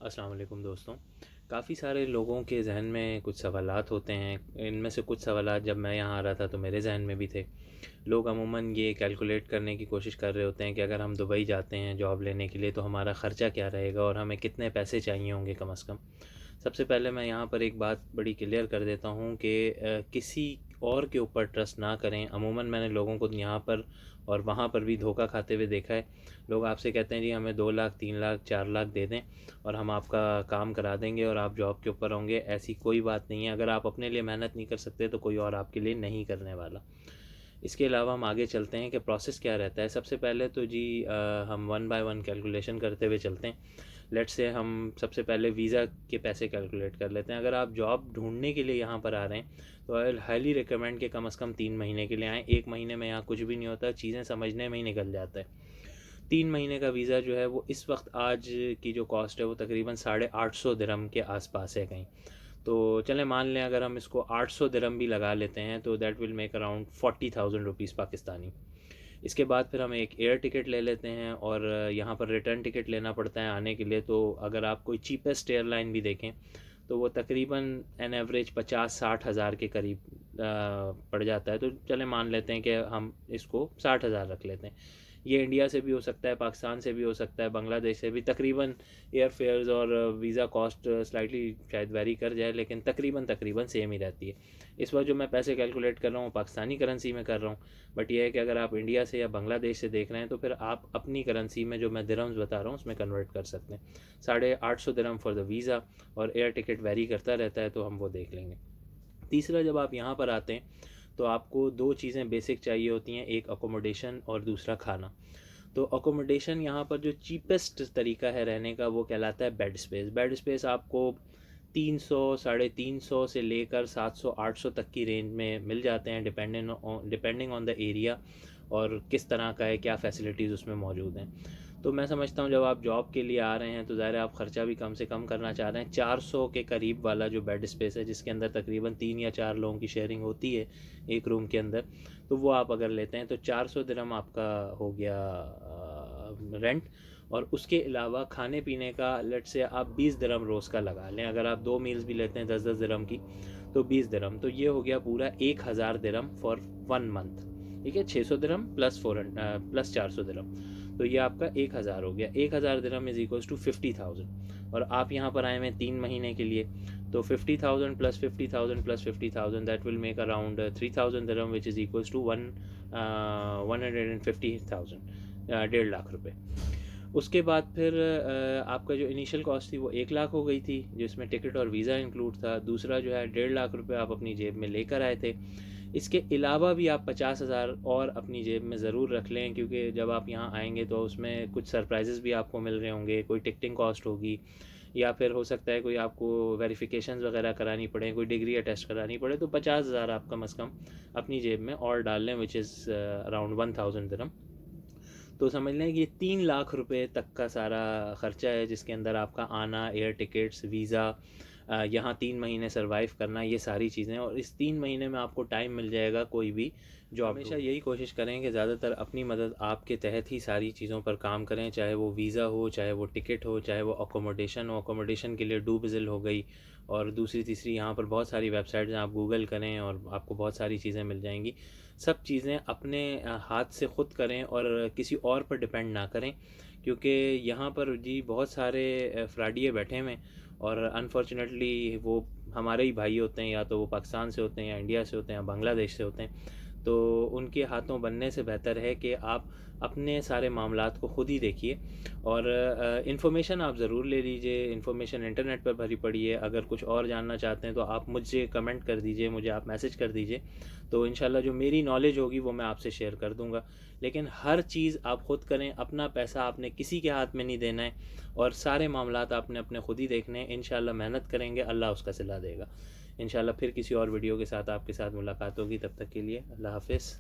अस्सलाम वालेकुम दोस्तों। काफ़ी सारे लोगों के ज़हन में कुछ सवालात होते हैं। इनमें से कुछ सवालात जब मैं यहाँ आ रहा था तो मेरे ज़हन में भी थे। लोग अमूमन ये कैलकुलेट करने की कोशिश कर रहे होते हैं कि अगर हम दुबई जाते हैं जॉब लेने के लिए तो हमारा ख़र्चा क्या रहेगा और हमें कितने पैसे चाहिए होंगे कम से कम। सबसे पहले मैं यहाँ पर एक बात बड़ी क्लियर कर देता हूँ कि किसी और के ऊपर ट्रस्ट ना करें। अमूमन मैंने लोगों को यहाँ पर और वहाँ पर भी धोखा खाते हुए देखा है। लोग आपसे कहते हैं जी हमें 2 लाख 3 लाख 4 लाख दे दें और हम आपका काम करा देंगे और आप जॉब के ऊपर होंगे। ऐसी कोई बात नहीं है। अगर आप अपने लिए मेहनत नहीं कर सकते तो कोई और आपके लिए नहीं करने वाला। इसके अलावा हम आगे चलते हैं कि प्रोसेस क्या रहता है। सबसे पहले तो जी हम वन बाय वन कैलकुलेशन करते हुए चलते हैं। लेट्स से हम सबसे पहले वीज़ा के पैसे कैलकुलेट कर लेते हैं। अगर आप जॉब ढूंढने के लिए यहाँ पर आ रहे हैं तो आई हाईली रिकमेंड कि कम से कम 3 महीने के लिए आएँ। 1 महीने में यहाँ कुछ भी नहीं होता, चीज़ें समझने में ही निकल जाता है। 3 महीने का वीज़ा जो है वो इस वक्त आज की जो कॉस्ट है वो तकरीबन 850 दिरहम के आसपास है कहीं। तो चलें मान लें अगर हम इसको 800 दिरहम भी लगा लेते हैं तो that will make around 40,000 rupees Pakistani. इसके बाद फिर हम एक एयर टिकट ले लेते हैं और यहाँ पर रिटर्न टिकट लेना पड़ता है आने के लिए। तो अगर आप कोई चीपेस्ट एयरलाइन भी देखें तो वो तकरीबन एन एवरेज 50-60 हज़ार के करीब पड़ जाता है। तो चलें मान लेते हैं कि हम इसको 60 हज़ार रख लेते हैं। ये इंडिया से भी हो सकता है, पाकिस्तान से भी हो सकता है, बांग्लादेश से भी। तकरीबन एयर फेयर्स और वीज़ा कॉस्ट स्लाइटली शायद वेरी कर जाए लेकिन तकरीबन तकरीबन सेम ही रहती है। इस वक्त जो मैं पैसे कैलकुलेट कर रहा हूँ पाकिस्तानी करेंसी में कर रहा हूँ, बट ये है कि अगर आप इंडिया से या बांग्लादेश से देख रहे हैं तो फिर आप अपनी करेंसी में जो मैं दिरहम्स बता रहा हूँ उसमें कन्वर्ट कर सकते हैं। 850 दिरहम फॉर द वीज़ा और एयर टिकट वेरी करता रहता है तो हम वो देख लेंगे। तीसरा, जब आप यहाँ पर आते हैं तो आपको दो चीज़ें बेसिक चाहिए होती हैं, एक अकोमोडेशन और दूसरा खाना। तो अकोमोडेशन यहाँ पर जो चीपेस्ट तरीका है रहने का वो कहलाता है बेड स्पेस। बेड स्पेस आपको 300 350 से लेकर 700 800 तक की रेंज में मिल जाते हैं डिपेंडिंग ऑन द एरिया और किस तरह का है, क्या फ़ैसिलिटीज़ उसमें मौजूद हैं। तो मैं समझता हूँ जब आप जॉब के लिए आ रहे हैं तो ज़ाहिर है आप ख़र्चा भी कम से कम करना चाह रहे हैं। 400 के करीब वाला जो बेड स्पेस है जिसके अंदर तकरीबन 3 या 4 लोगों की शेयरिंग होती है एक रूम के अंदर, तो वो आप अगर लेते हैं तो 400 दिरहम आपका हो गया रेंट। और उसके अलावा खाने पीने का लेट से आप 20 दिरहम रोज़ का लगा लें। अगर आप 2 मील्स भी लेते हैं 10-10 दिरहम की तो 20 दिरहम, तो ये हो गया पूरा 1000 दिरहम फॉर 1 मंथ। ठीक है, 600 दिरहम प्लस 400 दिरहम, तो ये आपका 1000 हो गया। 1000 दिरहम इज़ इक्वल्स टू 50,000 और आप यहाँ पर आए हैं 3 महीने के लिए। तो 50,000 plus 50,000 plus 50,000 that will make around 3,000 dirham which is equals to 150,000, 1.5 lakh रुपए। उसके बाद फिर आपका जो इनिशियल कॉस्ट थी वो 1 लाख हो गई थी जिसमें टिकट और वीज़ा इंक्लूड था। दूसरा जो है 1.5 लाख रुपए आप अपनी जेब में लेकर आए थे। इसके अलावा भी आप 50,000 और अपनी जेब में ज़रूर रख लें क्योंकि जब आप यहाँ आएंगे तो उसमें कुछ सरप्राइजेज़ भी आपको मिल रहे होंगे। कोई टिकटिंग कॉस्ट होगी या फिर हो सकता है कोई आपको वेरिफिकेशंस वगैरह करानी पड़े, कोई डिग्री अटेस्ट करानी पड़े, तो 50,000 आप कम अज़ कम अपनी जेब में और डाल लें विच इज़ अराउंड 1,000 दिरहम। तो समझ लें कि 3 लाख रुपए तक का सारा ख़र्चा है जिसके अंदर आपका आना, एयर टिकट्स, वीज़ा, यहाँ 3 महीने सरवाइव करना, ये सारी चीज़ें। और इस 3 महीने में आपको टाइम मिल जाएगा कोई भी जॉब। हमेशा यही कोशिश करें कि ज़्यादातर अपनी मदद आपके तहत ही सारी चीज़ों पर काम करें, चाहे वो वीज़ा हो, चाहे वो टिकट हो, चाहे वो अकोमोडेशन हो। अकोमोडेशन के लिए डूबज़िल हो गई और दूसरी तीसरी यहाँ पर बहुत सारी वेबसाइट्स हैं, आप गूगल करें और आपको बहुत सारी चीज़ें मिल जाएंगी। सब चीज़ें अपने हाथ से ख़ुद करें और किसी और पर डिपेंड ना करें क्योंकि यहाँ पर जी बहुत सारे फ्रॉडिये बैठे हुए हैं और अनफॉर्चुनेटली वो हमारे ही भाई होते हैं, या तो वो पाकिस्तान से होते हैं या इंडिया से होते हैं या बांग्लादेश से होते हैं। तो उनके हाथों बनने से बेहतर है कि आप अपने सारे मामलात को ख़ुद ही देखिए और इन्फॉर्मेशन आप ज़रूर ले लीजिए। इन्फॉर्मेशन इंटरनेट पर भरी पड़ी है। अगर कुछ और जानना चाहते हैं तो आप मुझे कमेंट कर दीजिए, मुझे आप मैसेज कर दीजिए, तो इंशाल्लाह जो मेरी नॉलेज होगी वो मैं आपसे शेयर कर दूंगा। लेकिन हर चीज़ आप ख़ुद करें, अपना पैसा आपने किसी के हाथ में नहीं देना है और सारे मामलात आपने अपने ख़ुद ही देखने हैं। इंशाल्लाह मेहनत करेंगे, अल्लाह उसका सिला देगा। इंशाल्लाह फिर किसी और वीडियो के साथ आपके साथ मुलाकात होगी। तब तक के लिए अल्लाह हाफ़िज़।